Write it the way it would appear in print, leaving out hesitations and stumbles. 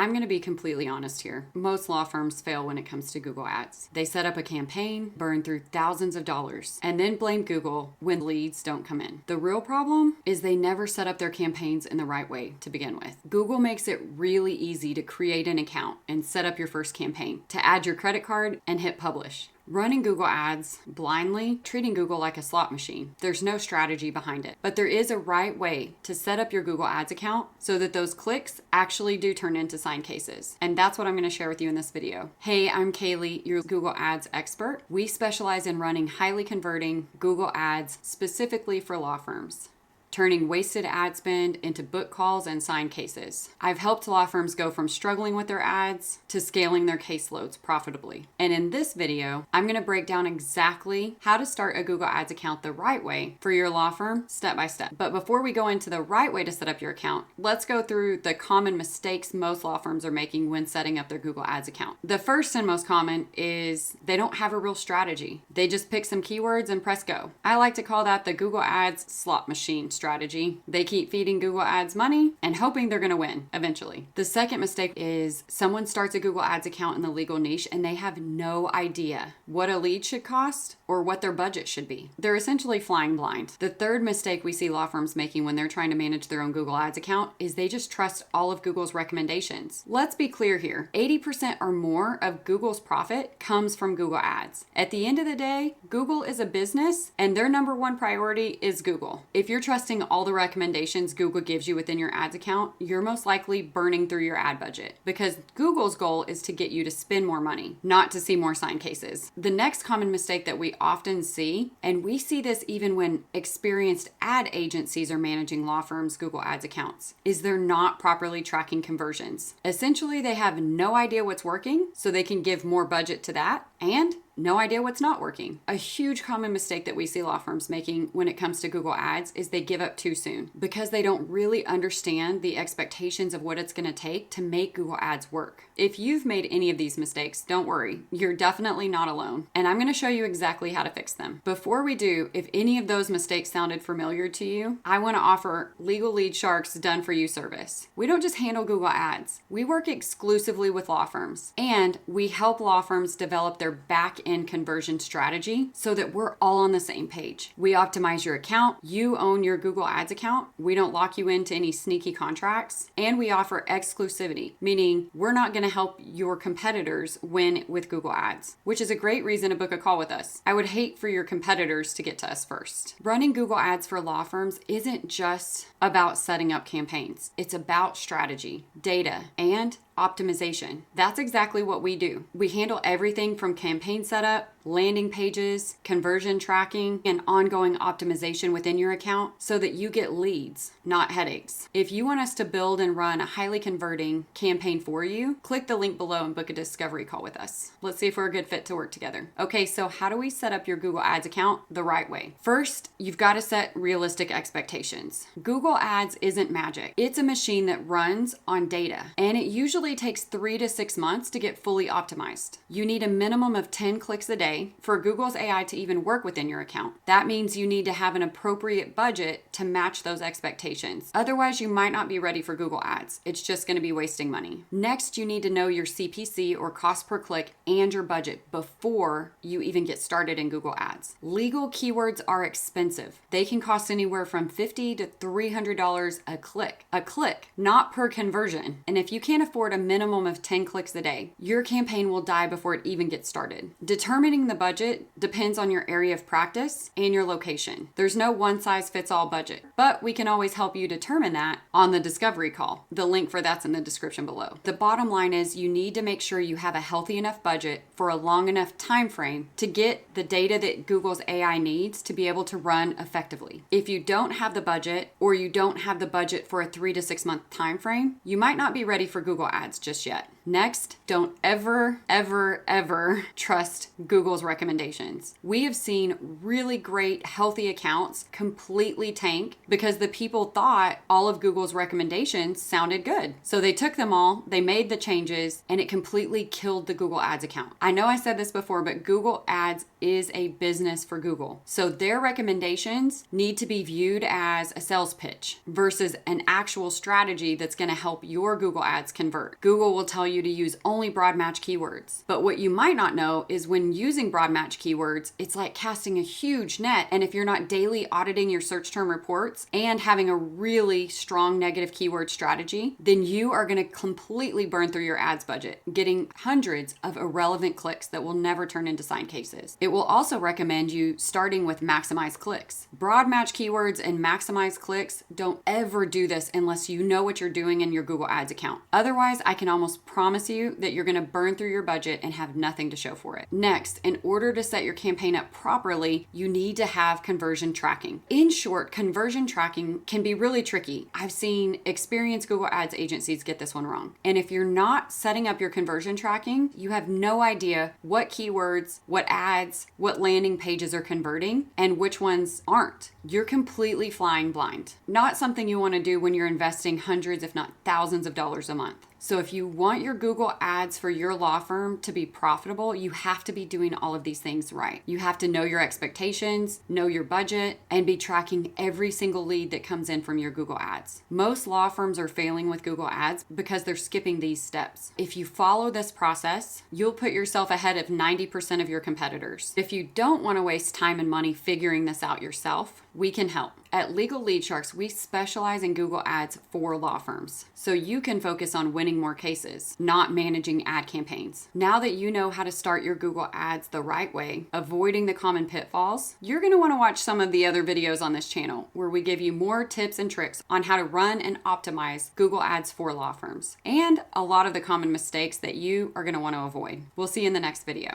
I'm going to be completely honest here. Most law firms fail when it comes to Google Ads. They set up a campaign, burn through thousands of dollars, and then blame Google when leads don't come in. The real problem is they never set up their campaigns in the right way to begin with. Google makes it really easy to create an account and set up your first campaign, to add your credit card and hit publish. Running Google Ads blindly, treating Google like a slot machine. There's no strategy behind it. But there is a right way to set up your Google Ads account so that those clicks actually do turn into signed cases. And that's what I'm going to share with you in this video. Hey, I'm Kaylee, your Google Ads expert. We specialize in running highly converting Google Ads specifically for law firms, turning wasted ad spend into book calls and signed cases. I've helped law firms go from struggling with their ads to scaling their caseloads profitably. And in this video, I'm going to break down exactly how to start a Google Ads account the right way for your law firm step by step. But before we go into the right way to set up your account, let's go through the common mistakes most law firms are making when setting up their Google Ads account. The first and most common is they don't have a real strategy. They just pick some keywords and press go. I like to call that the Google Ads slot machine strategy. They keep feeding Google Ads money and hoping they're going to win eventually. The second mistake is someone starts a Google Ads account in the legal niche and they have no idea what a lead should cost or what their budget should be. They're essentially flying blind. The third mistake we see law firms making when they're trying to manage their own Google Ads account is they just trust all of Google's recommendations. Let's be clear here. 80% or more of Google's profit comes from Google Ads. At the end of the day, Google is a business and their number one priority is Google. If you're trusting all the recommendations Google gives you within your ads account, you're most likely burning through your ad budget because Google's goal is to get you to spend more money, not to see more signed cases. The next common mistake that we often see, and we see this even when experienced ad agencies are managing law firms' Google Ads accounts, is they're not properly tracking conversions. Essentially, they have no idea what's working, so they can give more budget to that, and no idea what's not working. A huge common mistake that we see law firms making when it comes to Google Ads is they give up too soon because they don't really understand the expectations of what it's going to take to make Google Ads work. If you've made any of these mistakes, don't worry. You're definitely not alone. And I'm going to show you exactly how to fix them. Before we do, if any of those mistakes sounded familiar to you, I want to offer Legal Lead Shark's Done For You service. We don't just handle Google Ads. We work exclusively with law firms and we help law firms develop their back-end conversion strategy so that we're all on the same page. We optimize your account. You own your Google Ads account. We don't lock you into any sneaky contracts. And we offer exclusivity, meaning we're not going to help your competitors win with Google Ads, which is a great reason to book a call with us. I would hate for your competitors to get to us first. Running Google Ads for law firms isn't just about setting up campaigns. It's about strategy, data, and optimization. That's exactly what we do. We handle everything from campaign setup, landing pages, conversion tracking, and ongoing optimization within your account so that you get leads, not headaches. If you want us to build and run a highly converting campaign for you, click the link below and book a discovery call with us. Let's see if we're a good fit to work together. Okay, so how do we set up your Google Ads account the right way? First, you've got to set realistic expectations. Google Ads isn't magic. It's a machine that runs on data, and it usually takes 3 to 6 months to get fully optimized. You need a minimum of 10 clicks a day for Google's AI to even work within your account. That means you need to have an appropriate budget to match those expectations. Otherwise, you might not be ready for Google Ads. It's just going to be wasting money. Next, you need to know your CPC or cost per click and your budget before you even get started in Google Ads. Legal keywords are expensive. They can cost anywhere from $50 to $300 a click. A click, not per conversion. And if you can't afford a minimum of 10 clicks a day, your campaign will die before it even gets started. Determining the budget depends on your area of practice and your location. There's no one size fits all budget, but we can always help you determine that on the discovery call. The link for that's in the description below. The bottom line is you need to make sure you have a healthy enough budget for a long enough time frame to get the data that Google's AI needs to be able to run effectively. If you don't have the budget or you don't have the budget for a 3 to 6 month time frame, you might not be ready for Google Ads just yet. Next, don't ever trust Google Google's recommendations. We have seen really great, healthy accounts completely tank because the people thought all of Google's recommendations sounded good. So they took them all, they made the changes, and it completely killed the Google Ads account. I know I said this before, but Google Ads is a business for Google. So their recommendations need to be viewed as a sales pitch versus an actual strategy that's going to help your Google Ads convert. Google will tell you to use only broad match keywords. But what you might not know is when using broad match keywords, it's like casting a huge net. And if you're not daily auditing your search term reports and having a really strong negative keyword strategy, then you are going to completely burn through your ads budget, getting hundreds of irrelevant clicks that will never turn into signed cases. It will also recommend you starting with maximize clicks. Broad match keywords and maximize clicks, don't ever do this unless you know what you're doing in your Google Ads account. Otherwise, I can almost promise you that you're going to burn through your budget and have nothing to show for it. Next, in order to set your campaign up properly, you need to have conversion tracking. In short, conversion tracking can be really tricky. I've seen experienced Google Ads agencies get this one wrong. And if you're not setting up your conversion tracking, you have no idea what keywords, what ads, what landing pages are converting, and which ones aren't. You're completely flying blind. Not something you want to do when you're investing hundreds, if not thousands of dollars a month. So if you want your Google Ads for your law firm to be profitable, you have to be doing all of these things right. You have to know your expectations, know your budget, and be tracking every single lead that comes in from your Google Ads. Most law firms are failing with Google Ads because they're skipping these steps. If you follow this process, you'll put yourself ahead of 90% of your competitors. If you don't want to waste time and money figuring this out yourself, we can help. At Legal Lead Sharks, we specialize in Google Ads for law firms, so you can focus on winning more cases, not managing ad campaigns. Now that you know how to start your Google Ads the right way, avoiding the common pitfalls, you're going to want to watch some of the other videos on this channel where we give you more tips and tricks on how to run and optimize Google Ads for law firms, and a lot of the common mistakes that you are going to want to avoid. We'll see you in the next video.